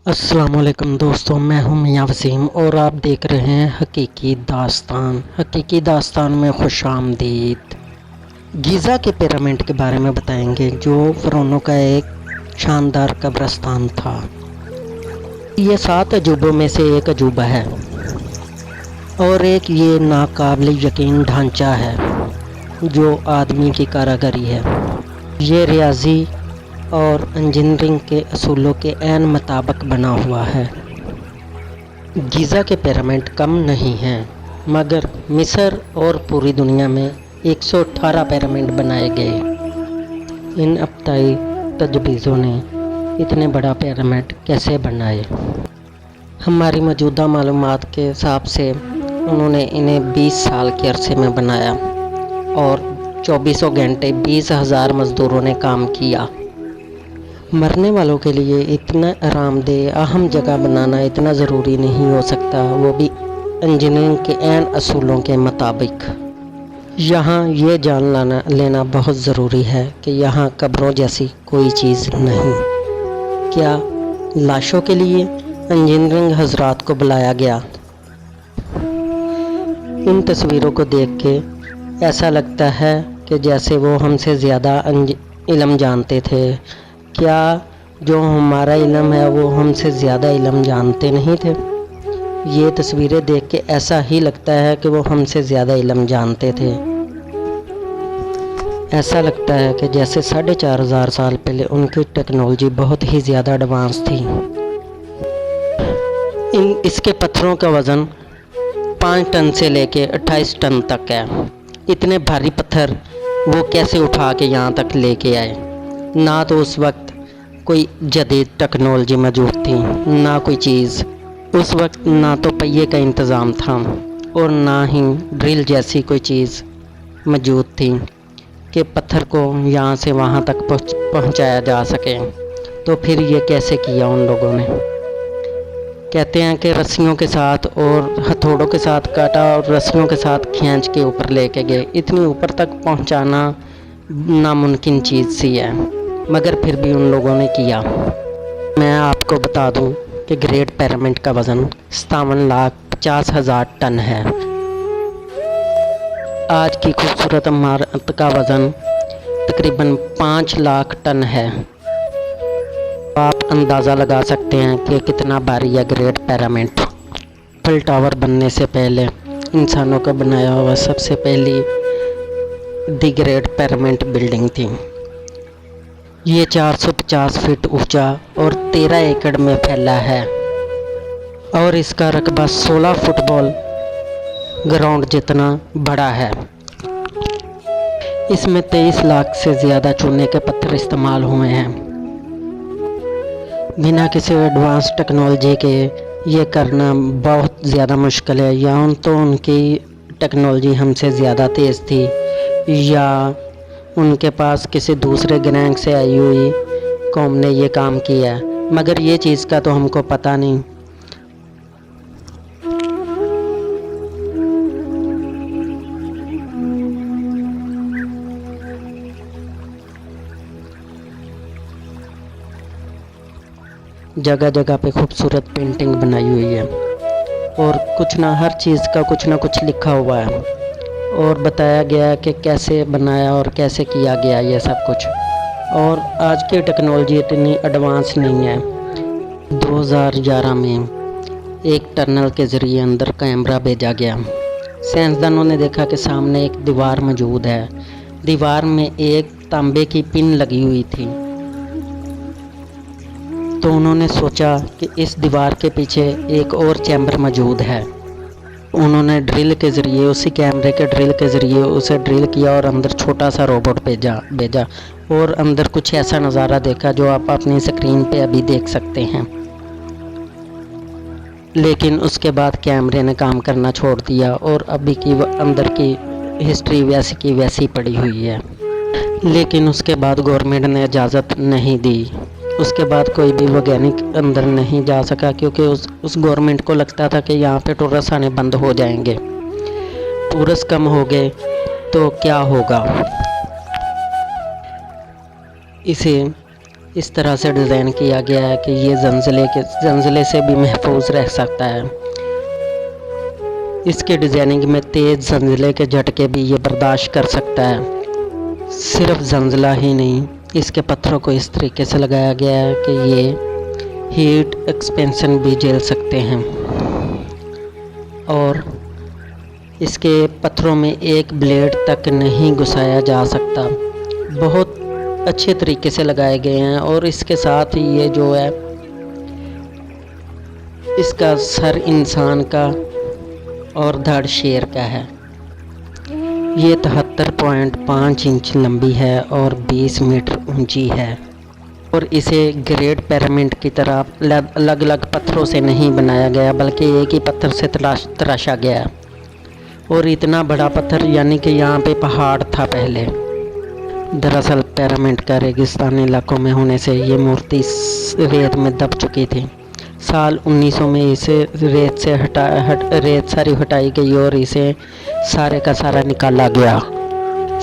السلام علیکم دوستوں، میں ہوں میاں وسیم اور آپ دیکھ رہے ہیں حقیقی داستان میں خوش آمدید۔ گیزا کے پیرامڈ کے بارے میں بتائیں گے جو فرعونوں کا ایک شاندار قبرستان تھا۔ یہ 7 عجوبوں میں سے ایک عجوبہ ہے اور ایک یہ ناقابل یقین ڈھانچہ ہے جو آدمی کی کاریگری ہے۔ یہ ریاضی اور انجینئرنگ کے اصولوں کے عین مطابق بنا ہوا ہے۔ گیزا کے پیرامڈ کم نہیں ہیں، مگر مصر اور پوری دنیا میں 118 پیرامڈ بنائے گئے۔ ان ابتدائی تجویزوں نے اتنے بڑا پیرامڈ کیسے بنائے؟ ہماری موجودہ معلومات کے حساب سے انہوں نے انہیں 20 سال کے عرصے میں بنایا اور 24 گھنٹے 20,000 مزدوروں نے کام کیا۔ مرنے والوں کے لیے اتنا آرام دہ اہم جگہ بنانا اتنا ضروری نہیں ہو سکتا، وہ بھی انجینئرنگ کے عین اصولوں کے مطابق۔ یہاں یہ جان لینا بہت ضروری ہے کہ یہاں قبروں جیسی کوئی چیز نہیں۔ کیا لاشوں کے لیے انجینئرنگ حضرات کو بلایا گیا؟ ان تصویروں کو دیکھ کے ایسا لگتا ہے کہ جیسے وہ ہم سے زیادہ علم جانتے تھے۔ کیا جو ہمارا علم ہے وہ ہم سے زیادہ علم جانتے نہیں تھے؟ یہ تصویریں دیکھ کے ایسا ہی لگتا ہے کہ وہ ہم سے زیادہ علم جانتے تھے۔ ایسا لگتا ہے کہ جیسے 4,500 سال پہلے ان کی ٹیکنالوجی بہت ہی زیادہ ایڈوانس تھی۔ اس کے پتھروں کا وزن 5 ٹن سے لے کے 28 ٹن تک ہے۔ اتنے بھاری پتھر وہ کیسے اٹھا کے یہاں تک لے کے آئے؟ نہ تو اس وقت کوئی جدید ٹیکنالوجی موجود تھی، نہ کوئی چیز۔ اس وقت نہ تو پہیے کا انتظام تھا اور نہ ہی ڈرل جیسی کوئی چیز موجود تھی کہ پتھر کو یہاں سے وہاں تک پہنچایا جا سکے۔ تو پھر یہ کیسے کیا ان لوگوں نے؟ کہتے ہیں کہ رسیوں کے ساتھ اور ہتھوڑوں کے ساتھ کاٹا اور رسیوں کے ساتھ کھینچ کے اوپر لے کے گئے۔ اتنی اوپر تک پہنچانا ناممکن چیز سی ہے، مگر پھر بھی ان لوگوں نے کیا۔ میں آپ کو بتا دوں کہ گریٹ پیرامڈ کا وزن 57,50,000 ٹن ہے۔ آج کی خوبصورت عمارت کا وزن تقریباً 5 لاکھ ٹن ہے۔ آپ اندازہ لگا سکتے ہیں کہ کتنا بھاری ہے گریٹ پیرامڈ۔ ایفل ٹاور بننے سے پہلے انسانوں کا بنایا ہوا سب سے پہلی دی گریٹ پیرامڈ بلڈنگ تھی۔ یہ 450 فٹ اونچا اور 13 ایکڑ میں پھیلا ہے اور اس کا رقبہ 16 فٹ بال گراؤنڈ جتنا بڑا ہے۔ اس میں 23 لاکھ سے زیادہ چونے کے پتھر استعمال ہوئے ہیں۔ بنا کسی ایڈوانس ٹیکنالوجی کے یہ کرنا بہت زیادہ مشکل ہے۔ یا تو ان کی ٹیکنالوجی ہم سے زیادہ تیز تھی یا ان کے پاس کسی دوسرے گرہ سے آئی ہوئی قوم نے یہ کام کیا ہے، مگر یہ چیز کا تو ہم کو پتہ نہیں۔ جگہ جگہ پہ خوبصورت پینٹنگ بنائی ہوئی ہے اور کچھ نہ ہر چیز کا کچھ نہ کچھ لکھا ہوا ہے اور بتایا گیا ہے کہ کیسے بنایا اور کیسے کیا گیا یہ سب کچھ۔ اور آج کی ٹیکنالوجی اتنی ایڈوانس نہیں ہے۔ 2011 میں ایک ٹنل کے ذریعے اندر کیمرہ بھیجا گیا۔ سائنسدانوں نے دیکھا کہ سامنے ایک دیوار موجود ہے۔ دیوار میں ایک تانبے کی پن لگی ہوئی تھی، تو انہوں نے سوچا کہ اس دیوار کے پیچھے ایک اور چیمبر موجود ہے۔ انہوں نے ڈرل کے ذریعے اسی کیمرے کے ڈرل کے ذریعے اسے ڈرل کیا اور اندر چھوٹا سا روبوٹ بھیجا اور اندر کچھ ایسا نظارہ دیکھا جو آپ اپنی اسکرین پہ ابھی دیکھ سکتے ہیں۔ لیکن اس کے بعد کیمرے نے کام کرنا چھوڑ دیا اور ابھی کی اندر کی ہسٹری ویسی کی ویسی پڑی ہوئی ہے۔ لیکن اس کے بعد گورنمنٹ نے اجازت نہیں دی۔ اس کے بعد کوئی بھی ویگیانک اندر نہیں جا سکا کیونکہ اس گورنمنٹ کو لگتا تھا کہ یہاں پہ ٹورسٹ آنے بند ہو جائیں گے۔ ٹورسٹ کم ہو گئے تو کیا ہوگا؟ اسے इस तरह से डिज़ाइन किया गया है कि ये ज़लज़ले से भी महफूज रह सकता है। इसके डिज़ाइनिंग में तेज़ ज़लज़ले के झटके भी ये बर्दाश्त कर सकता है। सिर्फ ज़लज़ला ही नहीं, इसके पत्थरों को इस तरीके से लगाया गया है कि ये हीट एक्सपेंशन भी झेल सकते हैं और इसके पत्थरों में एक ब्लेड तक नहीं घुसाया जा सकता। बहुत अच्छे तरीके से लगाए गए हैं और इसके साथ ही ये जो है इसका सर इंसान का और धड़ शेर का है। ये 73.5 इंच लंबी है और 20 मीटर ऊंची है और इसे ग्रेड पिरामिड की तरह अलग अलग पत्थरों से नहीं बनाया गया बल्कि एक ही पत्थर से तराशा गया। और इतना बड़ा पत्थर यानी कि यहाँ पे पहाड़ था पहले। दरअसल पिरामिड का रेगिस्तानी इलाकों में होने से ये मूर्ति रेत में दब चुकी थी। साल 1900 में इसे रेत सारी हटाई गई और इसे सारे का सारा निकाला गया।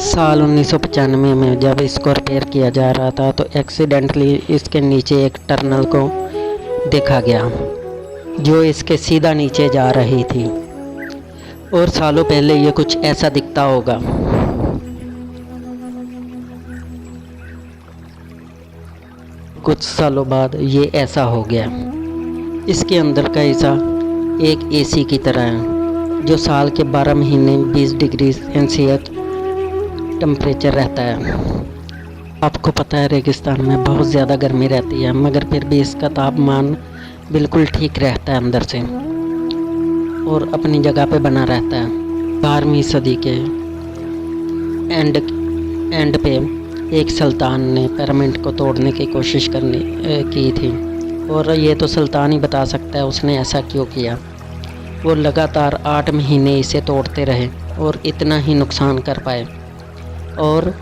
साल 1995 में जब इसको रिपेयर किया जा रहा था तो एक्सीडेंटली इसके नीचे एक टनल को देखा गया जो इसके सीधा नीचे जा रही थी और सालों पहले ये कुछ ऐसा दिखता होगा। कुछ सालों बाद ये ऐसा हो गया। इसके अंदर का हिस्सा एक एसी की तरह है जो साल के 12 महीने 20 डिग्री सेल्सियस टेम्परेचर रहता है। आपको पता है रेगिस्तान में बहुत ज़्यादा गर्मी रहती है मगर फिर भी इसका तापमान बिल्कुल ठीक रहता है अंदर से और अपनी जगह पे बना रहता है। 12वीं सदी के एंड पे एक सुल्तान ने पिरामिड को तोड़ने की कोशिश की थी और ये तो सुल्तान ही बता सकता है उसने ऐसा क्यों किया। वो लगातार 8 महीने इसे तोड़ते रहे और इतना ही नुकसान कर पाए और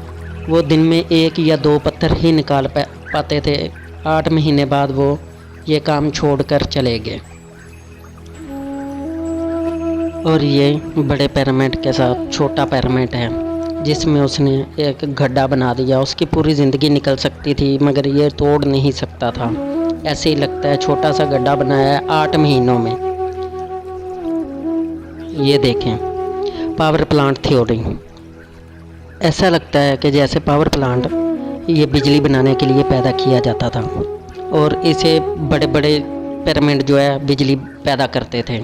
वो दिन में 1 या 2 पत्थर ही निकाल पाते थे। 8 महीने बाद वो ये काम छोड़कर चले गए और ये बड़े पिरामिड के साथ छोटा पिरामिड है जिसमें उसने एक गड्ढा बना दिया। उसकी पूरी ज़िंदगी निकल सकती थी मगर ये तोड़ नहीं सकता था। ऐसे ही लगता है छोटा सा गड्ढा बनाया है 8 महीनों में। ये देखें पावर प्लांट थ्योरी। ऐसा लगता है कि जैसे पावर प्लांट ये बिजली बनाने के लिए पैदा किया जाता था और इसे बड़े बड़े पिरामिड जो है बिजली पैदा करते थे।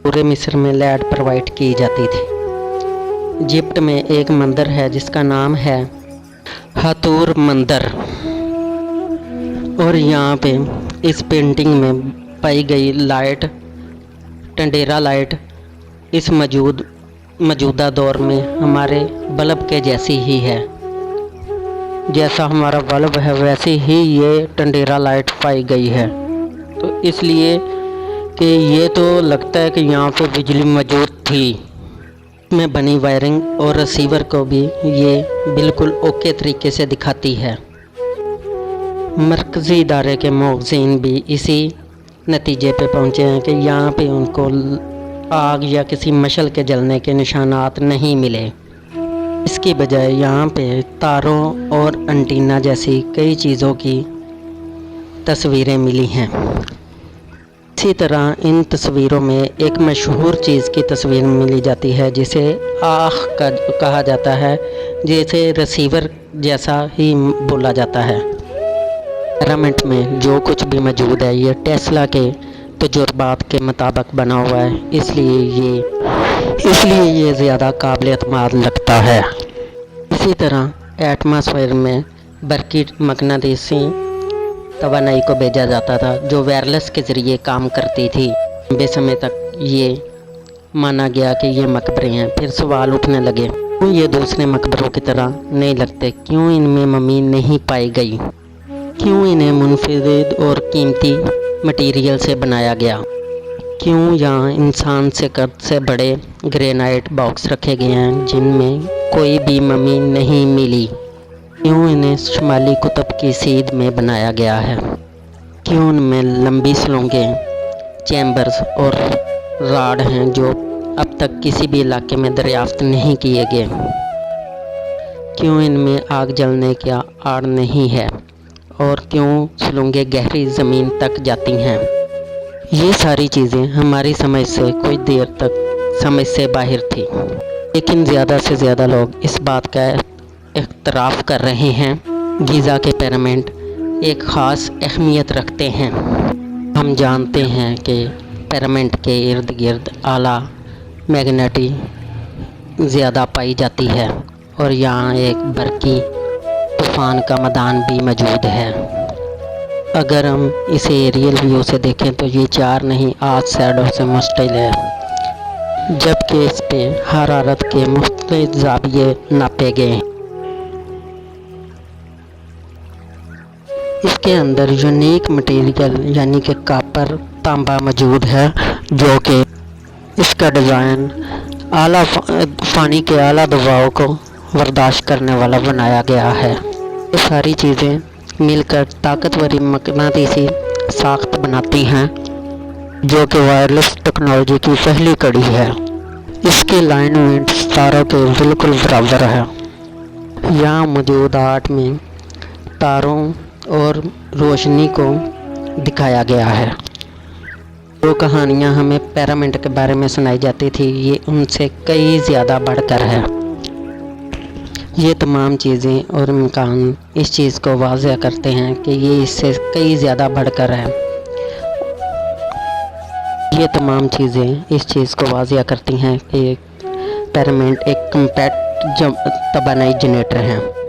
पूरे मिस्र में लाइट प्रोवाइड की जाती थी। इजिप्ट में एक मंदिर है जिसका नाम है हाथूर मंदिर और यहाँ पे इस पेंटिंग में पाई गई लाइट टंडेरा लाइट इस मौजूदा दौर में हमारे बल्ब के जैसी ही है। जैसा हमारा बल्ब है वैसे ही ये टंडेरा लाइट पाई गई है। तो इसलिए कि ये तो लगता है कि यहाँ पे बिजली मौजूद थी। में बनी वायरिंग और रिसीवर को भी ये बिल्कुल ओके तरीके से दिखाती है। मरकज़ी इदारे के मौज़ीन भी इसी नतीजे पे पहुँचे हैं कि यहाँ पे उनको आग या किसी मशल के जलने के निशानात नहीं मिले। इसकी बजाय यहाँ पे तारों और एंटीना जैसी कई चीज़ों की तस्वीरें मिली हैं। इसी तरह इन तस्वीरों में एक मशहूर चीज़ की तस्वीर मिली जाती है जिसे आँख का कहा जाता है, जैसे रिसीवर जैसा ही बोला जाता है। पिरामिड में जो कुछ भी मौजूद है ये टेस्ला के तजुर्बात के मुताबिक बना हुआ है, इसलिए ये ज़्यादा काबिल एतमाद लगता है। इसी तरह एटमॉस्फेयर में बरकी मकनातीसी तवानाई को भेजा जाता था जो वायरलेस के ज़रिए काम करती थी। लंबे समय तक ये माना गया कि ये मकबरे हैं। फिर सवाल उठने लगे क्यों ये दूसरे मकबरों की तरह नहीं लगते, क्यों इनमें मम्मी नहीं पाई गई, क्यों इन्हें मुनफरिद और कीमती मटेरियल से बनाया गया, क्यों यहाँ इंसान से कद से बड़े ग्रेनाइट बॉक्स रखे गए हैं जिनमें कोई भी मम्मी नहीं मिली, क्यों इन्हें शुमाली कुतुब की सीध में बनाया गया है, क्यों उनमें लंबी सलोंगें, चैम्बर्स और राड हैं जो अब तक किसी भी इलाके में दरियाफ्त नहीं किए गए। क्यों इनमें आग जलने का आड़ नहीं है और क्यों सुरंगें गहरी ज़मीन तक जाती हैं। ये सारी चीज़ें हमारी समझ से कुछ देर तक समझ से बाहर थी, लेकिन ज़्यादा से ज़्यादा लोग इस बात का इख्तराफ़ कर रहे हैं। गीज़ा के पिरामिड एक ख़ास अहमियत रखते हैं। हम जानते हैं कि पिरामिड के इर्द गिर्द आला मैग्नेटी ज़्यादा पाई जाती है और यहाँ एक बरकी तूफ़ान का मैदान भी मौजूद है। अगर हम इसे एरियल व्यू से देखें तो ये 4 नहीं 8 साइडों से मुश्तिल है, जबकि इस पे हरारत के मुख्तलिफ ज़ाविये नापे गए। इसके अंदर यूनिक मटेरियल यानी कि कॉपर तांबा मौजूद है, जो कि इसका डिज़ाइन आला पानी के आला दबाव को बर्दाश्त करने वाला बनाया गया है। ये सारी चीज़ें मिलकर ताकतवर मकनातीसी साख्त बनाती हैं, जो कि वायरलेस टेक्नोलॉजी की पहली कड़ी है। इसके लाइनमेंट तारों के बिल्कुल बराबर है। यहाँ मौजूद आर्ट में तारों और रोशनी को दिखाया गया है। जो कहानियाँ हमें पिरामिड के बारे में सुनाई जाती थी, ये उनसे कई ज़्यादा बढ़कर है। ये तमाम चीज़ें और इम्कान इस चीज़ को वाज़ह करते हैं कि ये इससे कई ज़्यादा बढ़कर है। ये तमाम चीज़ें इस चीज़ को वाज़ह करती हैं कि पिरामिड एक कम्पैक्ट तबानाई जनरेटर है।